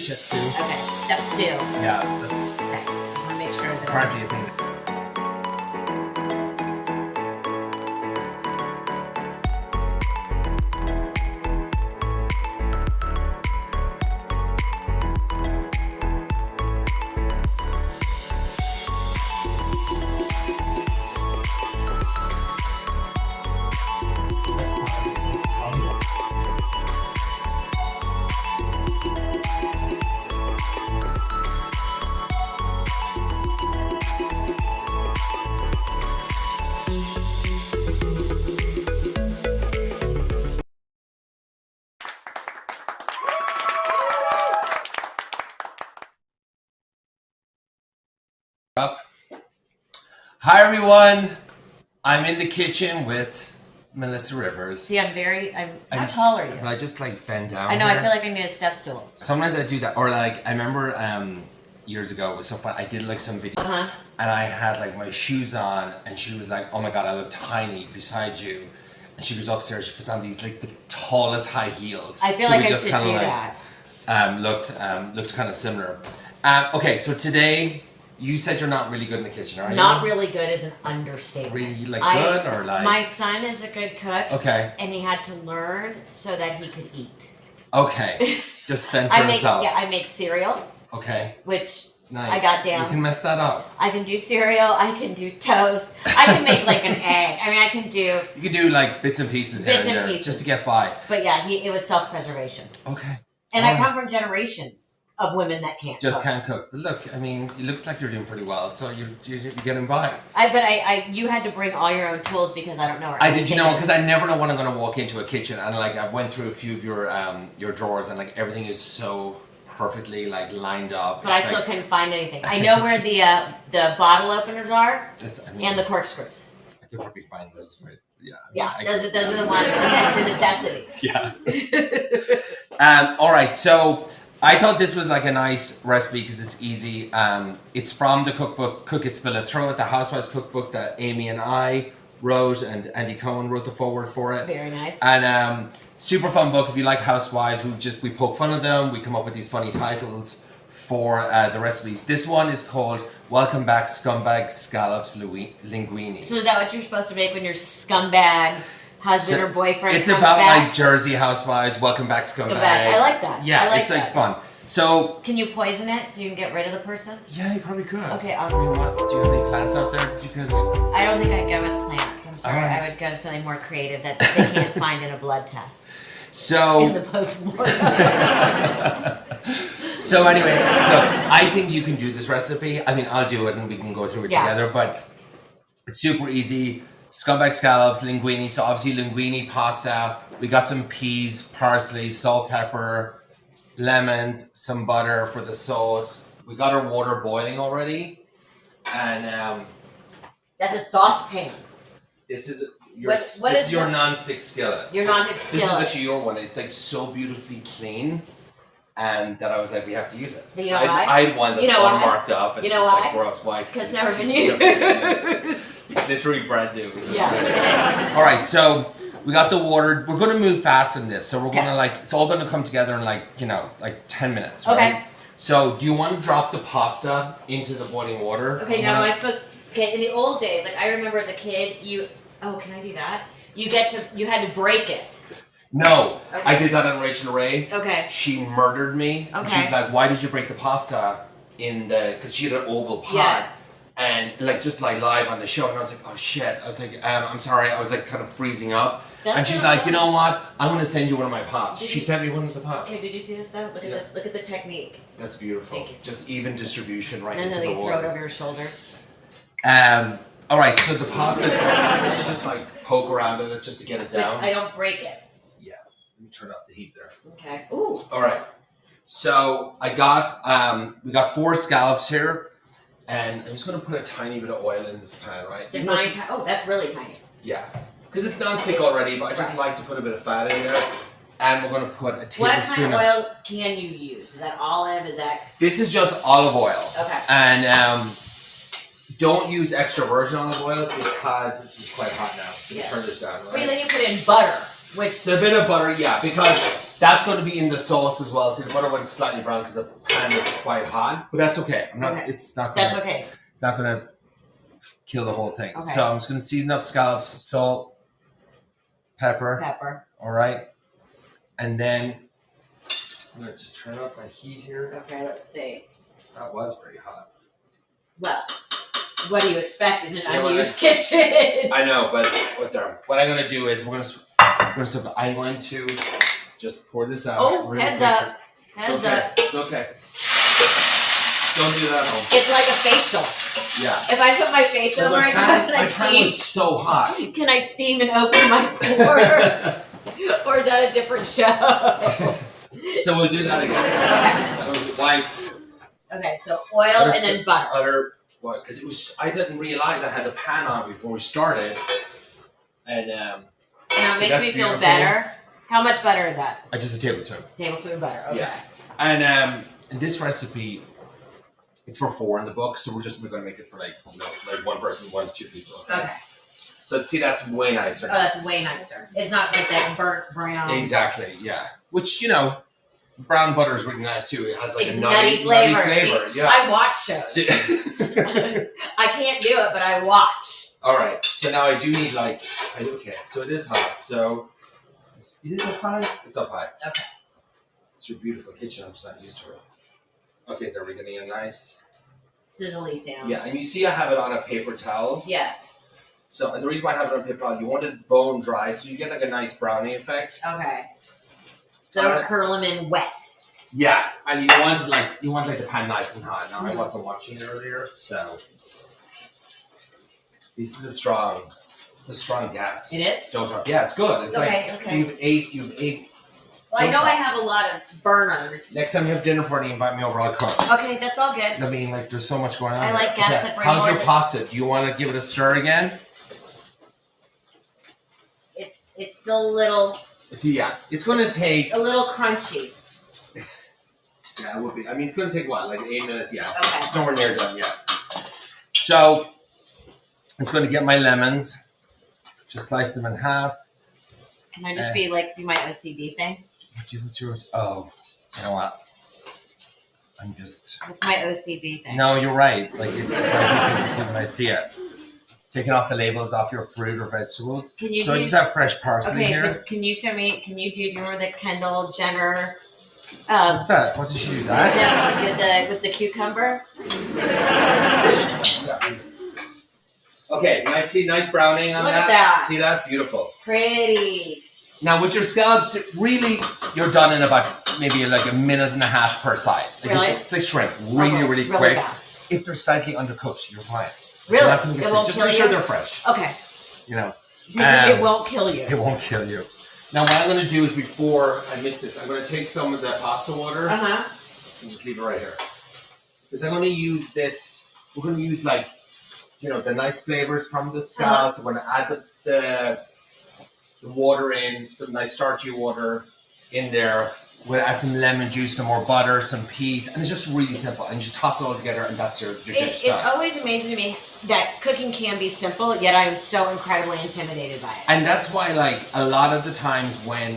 Chef stew. Okay, chef stew. Yeah, that's Okay, just want to make sure that. apparently a thing. Up. Hi everyone. I'm in the kitchen with Melissa Rivers. See, how tall are you? I just like bend down. I know, here. I feel like I need a step stool. Sometimes I do that, or like I remember years ago it was so fun. I did like some video, and I had like my shoes on, and she was like, "Oh my god, I look tiny beside you." And she goes upstairs. She puts on these like the tallest high heels. I feel like I should do that. Looked kind of similar. Okay, so today. You said you're not really good in the kitchen, are you? Not really good is an understatement. Really good or like? My son is a good cook. Okay. And he had to learn so that he could eat. Okay. Just fend for himself. I make cereal. Okay. Which it's nice. I got down. You can mess that up. I can do cereal. I can do toast. I can make like an egg. I mean, I can do. You can do like bits and pieces here and there just to get by. But yeah, it was self-preservation. Okay. And I come from generations of women that can't can't cook. But look, I mean, it looks like you're doing pretty well, so you're getting by. You had to bring all your own tools because I don't know where I did, because I never know when I'm going to walk into a kitchen, and like I've went through a few of your drawers, and like everything is so perfectly like lined up. But I still couldn't find anything. I know where the bottle openers are and the corkscrews. I could probably find those, but yeah. Those are the ones, the necessities. Yeah. All right, so. I thought this was like a nice recipe because it's easy. It's from the cookbook Cook It, Spill It, Throw It, the Housewives cookbook that Amy and I wrote, and Andy Cohen wrote the foreword for it. Very nice. And super fun book. If you like housewives, we poke fun of them. We come up with these funny titles for the recipes. This one is called Welcome Back Scumbag Scallops Linguine. So is that what you're supposed to make when your scumbag husband or boyfriend It's comes about back? Like Jersey Housewives, Welcome Back Scumbag. I like that. Yeah, it's like fun. So can you poison it so you can get rid of the person? Yeah, you probably could. Okay, awesome. Do you have any plants out there that you could? I don't think I'd go with plants. I'm sorry. I would go something more creative that they can't find in a blood test. So in the post-mortem. So anyway, look, I think you can do this recipe. I mean, I'll do it and we can go through it together, but it's super easy. Scumbag scallops, linguine. So obviously linguine pasta. We got some peas, parsley, salt, pepper, lemons, some butter for the sauce. We got our water boiling already. And that's a saucepan. This is your non-stick skillet. Your non-stick skillet. This is actually your one. It's like so beautifully clean. And that I was like, we have to use it. But you know why? I had one that's all marked up. And you know it's why? Like gross. Why? Because it's never been used. It's really brand new. Yeah. All right, so we got the water. We're going to move fast in this. So we're going to it's all going to come together in like 10 minutes, right? Okay. So do you want to drop the pasta into the boiling water? Okay, now am I supposed to, in the old days, like I remember as a kid, can I do that? You had to break it. No, okay. I did that on Rachel Ray. Okay. She murdered me. Okay. And she was like, why did you break the pasta because she had an oval pot. Yeah. And just live on the show. And I was like, oh shit. I was like, I'm sorry. I was like kind of freezing up. And she's like, you know what? I'm going to send you one of my pots. She sent me one of the pots. Hey, did you see this though? Look at this. Look at the technique. That's beautiful. Thank you. Just even distribution right into the water. And then you throw it over your shoulders. All right. So the pasta is going to just poke around in it just to get it down. But I don't break it. Let me turn up the heat there. Okay. Ooh. All right. So we got 4 scallops here, and I'm just going to put a tiny bit of oil in this pan, right? Oh, that's really tiny. Yeah, because it's non-stick already, but I just like to put a bit of fat in there, and we're going to put a tablespoon. What kind of oil can you use? Is that olive? Is that? This is just olive oil. Okay. And don't use extra virgin olive oil because it's quite hot now. So turn this down, right? Wait, then you put in butter. It's a bit of butter, yeah, because That's going to be in the sauce as well. See, the butter went slightly brown because the pan is quite hot, but that's okay. It's not. Gonna, That's okay. It's not going to kill the whole thing. Okay. So I'm just going to season up scallops, salt, pepper. All right, and then I'm going to just turn up my heat here. Okay, let's see. That was very hot. Well, what do you expect in an unused kitchen? I know, but what I'm going to do is I'm going to just pour this out. Oh, heads up. Heads up. It's okay. Don't do that at home. It's like a facial. Yeah. If I put my face over it, my pan was so hot. Can I steam and open my pores? Or is that a different show? So we'll do that again. Okay, so oil and then butter. What? Because I didn't realize I had the pan on before we started, and now it makes me feel better. How much butter is that? Just a tablespoon. Tablespoon of butter. Okay. Yeah. And in this recipe, it's for 4 in the book, so we're going to make it for like one person, 1, 2 people. Okay. So see, that's way nicer. Oh, that's way nicer. It's not like that burnt brown. Exactly. Yeah. Which brown butter is really nice too. It has like a nutty flavor. See, yeah. I watch shows. I can't do it, but I watch. All right. So now I do need okay. So it is hot. So it is up high. It's up high. Okay. It's your beautiful kitchen. I'm just not used to it. Okay, there we're getting a nice sizzly sound. Yeah, and you see I have it on a paper towel. Yes. So, and the reason why I have it on a paper towel, you want it bone dry, so you get like a nice brownie effect. Okay. So don't curl them in wet. Yeah, and you want the pan nice and hot. Now I wasn't watching earlier, so this is a strong gas. It is? Stove top. Yeah, it's good. It's okay. You've ate. Well, I know I have a lot of burners. Next time you have dinner party, invite me over. I'll cook. Okay, that's all good. I mean, there's so much going on. I like gas that bring How's your pasta? Do you want to give it a stir again? It's still a little. It's going to take a little crunchy. Yeah, it would be. I mean, it's going to take 8 minutes. Yeah, okay. It's nowhere near done yet. So I'm just going to get my lemons. Just slice them in half. Can I just do my OCD thing? What's yours? Oh, you know what? It's my OCD thing. No, you're right. It drives me crazy when I see it. Taking off the labels off your fruit or vegetables. I just have fresh parsley here. But can you show me? Do you remember the Kendall Jenner? What's that? What did she do? That? With the cucumber. Okay, nice browning on Look at that. See that? Beautiful. Pretty. Now with your scallops, really, you're done in about maybe a minute and a half per side. Really? It's like shrimp, really quick. Fast. If they're slightly undercooked, you're fine. Really? Just make sure they're fresh. Okay. It won't kill you. It won't kill you. Now what I'm going to do is before I miss this, I'm going to take some of the pasta water and just leave it right here. Because I'm going to use this. We're going to use the nice flavors from the scallops. We're going to add the water in, some nice starchy water in there. We'll add some lemon juice, some more butter, some peas, and it's just really simple. And you just toss it all together, and that's your dish. It's always amazing to me that cooking can be simple, yet I am so incredibly intimidated by it. And that's why, a lot of the times when,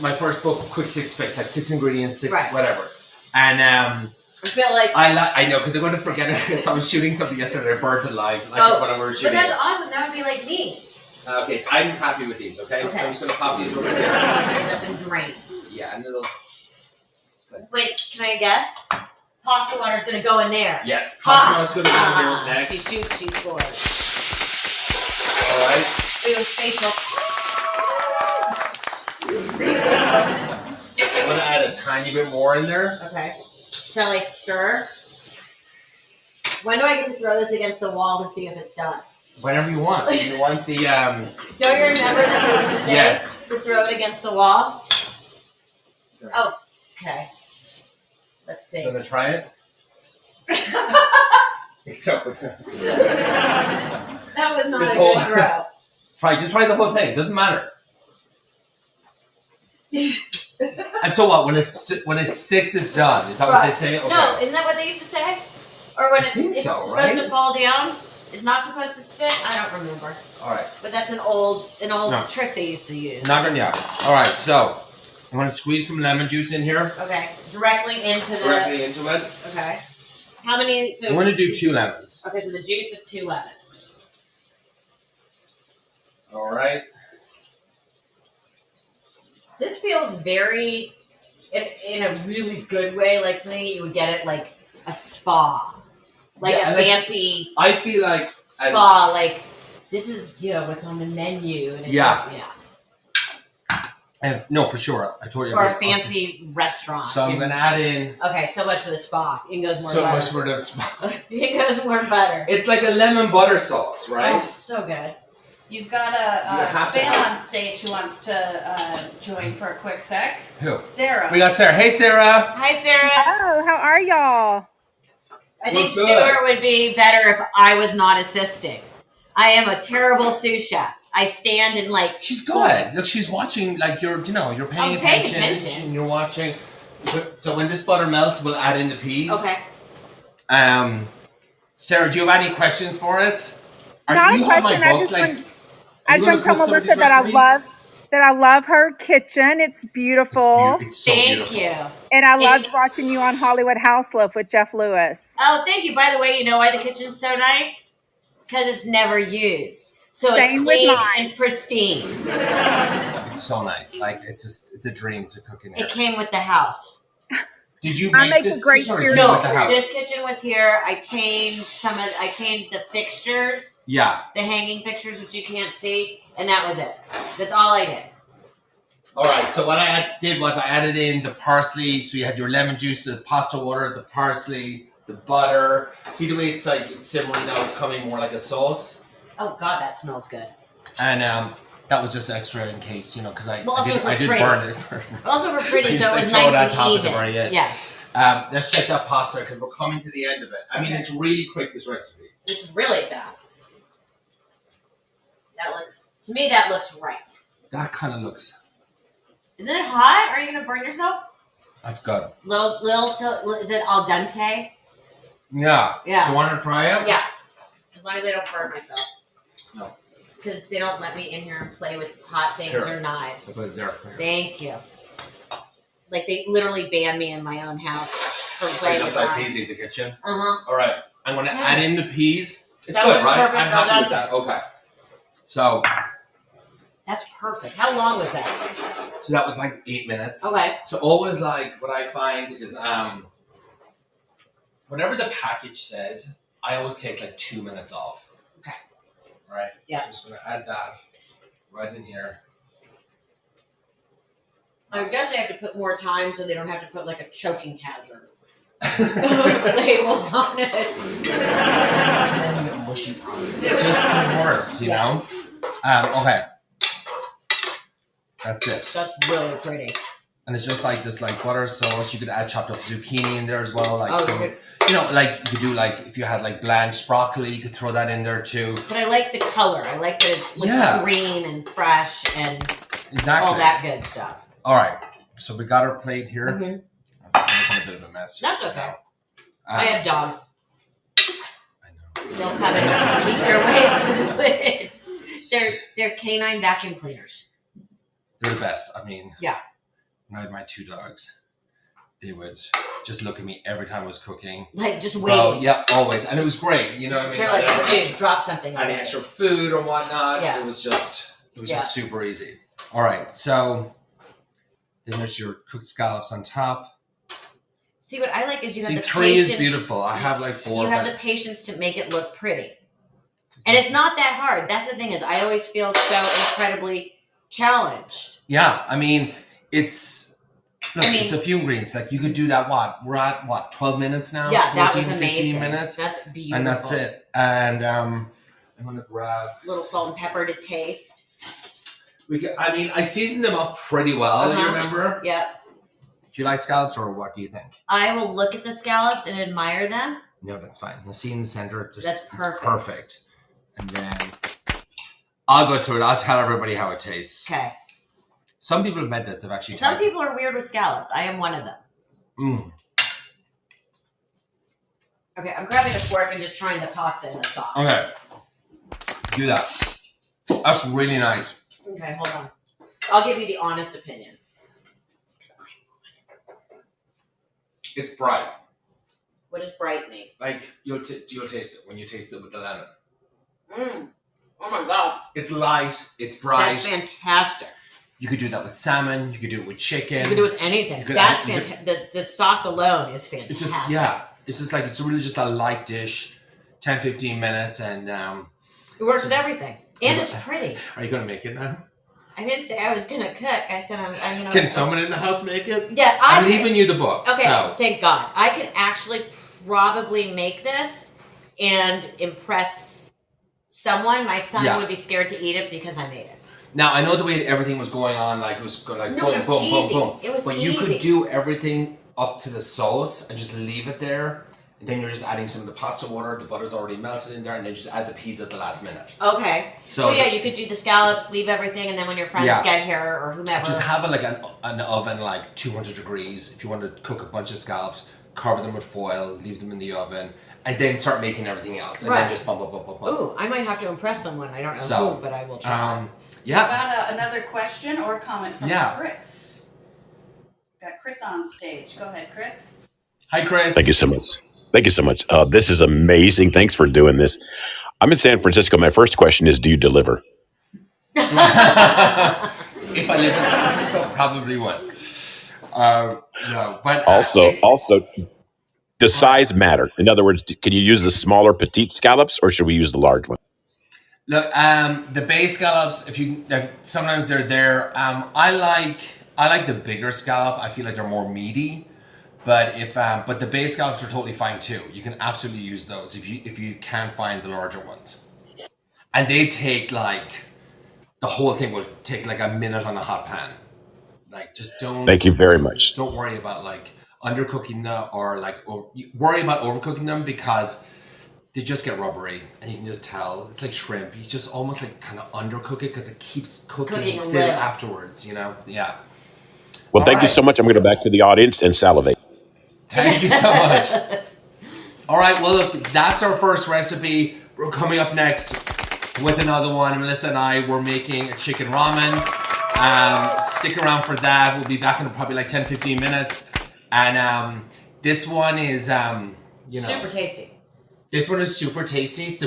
my first book, Quick 6 Fix, 6 ingredients, 6 whatever. And I feel like I know, because I'm going to forget it. So I was shooting something yesterday, birds alive, when we were shooting. But that's awesome. That would be like me. Okay, I'm happy with these. Okay, so I'm just going to pop these over here. That's been great. Yeah, and it'll. Wait, can I guess? Pasta water's going to go in there. Yes, pasta water's going to go in here next. She shoots, she scores. All right. It was facial. I'm going to add a tiny bit more in there. Okay. Shall I stir? When do I get to throw this against the wall to see if it's done? Whenever you want. You want the. Don't you remember the thing to Yes. To throw it against the wall? Oh, okay. Let's see. You want to try it? It's up with her. That was not a good throw. Just try the whole thing. Doesn't matter. And so what? When it sticks, it's done. Is that what they say? Okay. No, isn't that what they used to say? Or when it's supposed to fall down, it's not supposed to stick. I don't remember. All right. But that's an old trick they used to use. Not gonna. Yeah. All right. So I'm going to squeeze some lemon juice in here. Okay. Directly into it. Okay. How many? So I'm going to do 2 lemons. Okay, so the juice of 2 lemons. All right. This feels very, in a really good way, like something you would get at like a spa. Like a fancy I feel like spa, like this is, what's on the menu. And it's no, for sure. I told you. Or a fancy restaurant. So I'm going to add in. Okay, so much for the spa. It goes more so butter. much for the spa. It goes more butter. It's like a lemon butter sauce, right? Oh, so good. You've got a fan on stage who wants to join for a quick sec. Who? Sarah. We got Sarah. Hey, Sarah. Hi, Sarah. Oh, how are y'all? I think Stuart would be better if I was not assisting. I am a terrible sous chef. I stand and like. She's good. Look, she's watching. Like you're paying attention. And you're watching. So when this butter melts, we'll add in the peas. Okay. Sarah, do you have any questions for us? Not a question. I just want to tell Melissa that I love her kitchen. It's beautiful. It's so beautiful. Thank you. And I loved watching you on Hollywood House Loaf with Jeff Lewis. Oh, thank you. By the way, you know why the kitchen's so nice? Because it's never used. So it's clean and pristine. It's so nice. Like it's a dream to cook in here. It came with the house. Did you make this kitchen or No, the house? This kitchen was here. I changed the fixtures. Yeah. The hanging fixtures, which you can't see, and that was it. That's all I did. All right. So what I did was I added in the parsley. So you had your lemon juice, the pasta water, the parsley, the butter. See the way it's simmering now? It's coming more like a sauce. Oh God, that smells good. And that was just extra in case, because I did pretty. burn it. Also for pretty, so it was nice and even. Yes. Let's check that pasta because we're coming to the end of it. I mean, it's really quick, this recipe. It's really fast. To me, that looks right. That kind of looks. Isn't it hot? Are you gonna burn yourself? I've got is it al dente? Yeah. Yeah. You want to try it? Yeah. As long as I don't burn myself. No. Because they don't let me in here and play with hot things or knives. I'll put it there. Thank you. Like they literally banned me in my own house from playing with knives. Peas in the kitchen. Uh-huh. All right. I'm going to add in the peas. It's that good, right? Perfect. I'm happy with that. Okay. So. That's perfect. How long was that? So that was like 8 minutes. Okay. So always what I find is whatever the package says, I always take 2 minutes off. Okay. All right. Yeah. So I'm just going to add that right in here. I guess they have to put more time so they don't have to put a choking hazard label on it. Mushy pasta. It's just the worst, you know? Okay. That's it. That's really pretty. And it's just this butter sauce. You could add chopped up zucchini in there as well. You could do if you had blanched broccoli, you could throw that in there too. But I like the color. I like that it's green and fresh and all that good stuff. All right. So we got our plate here. Mm-hmm. I'm just making a bit of a mess. That's okay. I have dogs. I know. They'll come and eat their way through it. They're canine vacuum cleaners. They're the best. I mean, yeah. When I had my 2 dogs, they would just look at me every time I was cooking. Just waiting. Oh, yeah, always. And it was great. You know what I mean? They're dude, drop something. Any extra food or whatnot. Yeah. It was just super easy. All right. So then there's your cooked scallops on top. See, what I like is you have the 3 patience. is beautiful. I have 4. You have the patience to make it look pretty. And it's not that hard. That's the thing is I always feel so incredibly challenged. Yeah. I mean, it's a few ingredients. You could do that. We're at 12 minutes now? Yeah, 14, that was amazing. 15 minutes. That's beautiful. And that's it. And I'm going to grab a little salt and pepper to taste. I seasoned them up pretty well. You remember? Yeah. Do you like scallops or what do you think? I will look at the scallops and admire them. No, that's fine. You'll see in the center. That's perfect. It's perfect. And then I'll go through it. I'll tell everybody how it tastes. Okay. Some people have methods have actually. Some people are weird with scallops. I am one of them. Mm. Okay, I'm grabbing a fork and just trying the pasta and the sauce. Okay. Do that. That's really nice. Okay, hold on. I'll give you the honest opinion. It's bright. What does bright mean? Like you'll taste it when you taste it with the lemon. Oh my god. It's light. It's bright. That's fantastic. You could do that with salmon. You could do it with chicken. You could do it with anything. That's fantastic. The sauce alone is fantastic. It's just It's just like it's really just a light dish, 10-15 minutes, and it works with everything, and it's pretty. Are you gonna make it now? I didn't say I was gonna cook. I said I'm gonna. Can someone in the house make it? Yeah, I'm leaving you the book. Okay, so. thank God. I could actually probably make this and impress someone. My son would be scared to eat it because I made it. Now I know the way everything was going on, like it was going like boom, boom, boom, boom. It was but easy. you could do everything up to the sauce and just leave it there. And then you're just adding some of the pasta water. The butter's already melted in there, and then just add the peas at the last minute. Okay. So yeah, you could do the scallops, leave everything, and then when your friends get here or whomever, just have it like an oven like 200 degrees. If you want to cook a bunch of scallops, cover them with foil, leave them in the oven, and then start making everything else, and then just bump. Ooh, I might have to impress someone. I don't know who, but I will try. Yeah. About another question or comment from Chris. Got Chris on stage. Go ahead, Chris. Hi, Chris. Thank you so much. Thank you so much. This is amazing. Thanks for doing this. I'm in San Francisco. My first question is, do you deliver? If I lived in San Francisco, probably would. No, but also, does size matter? In other words, can you use the smaller petite scallops, or should we use the large one? Look, the bay scallops. Sometimes they're there. I like the bigger scallop. I feel like they're more meaty. But but the bay scallops are totally fine too. You can absolutely use those if you can find the larger ones. And they take like the whole thing will take like a minute on a hot pan. Like just don't. Thank you very much. Don't worry about like undercooking them or worry about overcooking them because they just get rubbery and you can just tell. It's like shrimp. You just almost like kind of undercook it because it keeps cooking still afterwards. You know? Yeah. Well, thank you so much. I'm going to go back to the audience and salivate. Thank you so much. All right, well, look, that's our first recipe. We're coming up next with another one. Melissa and I were making a chicken ramen. Stick around for that. We'll be back in probably like 10-15 minutes. And this one is, super tasty. This one is super tasty. It's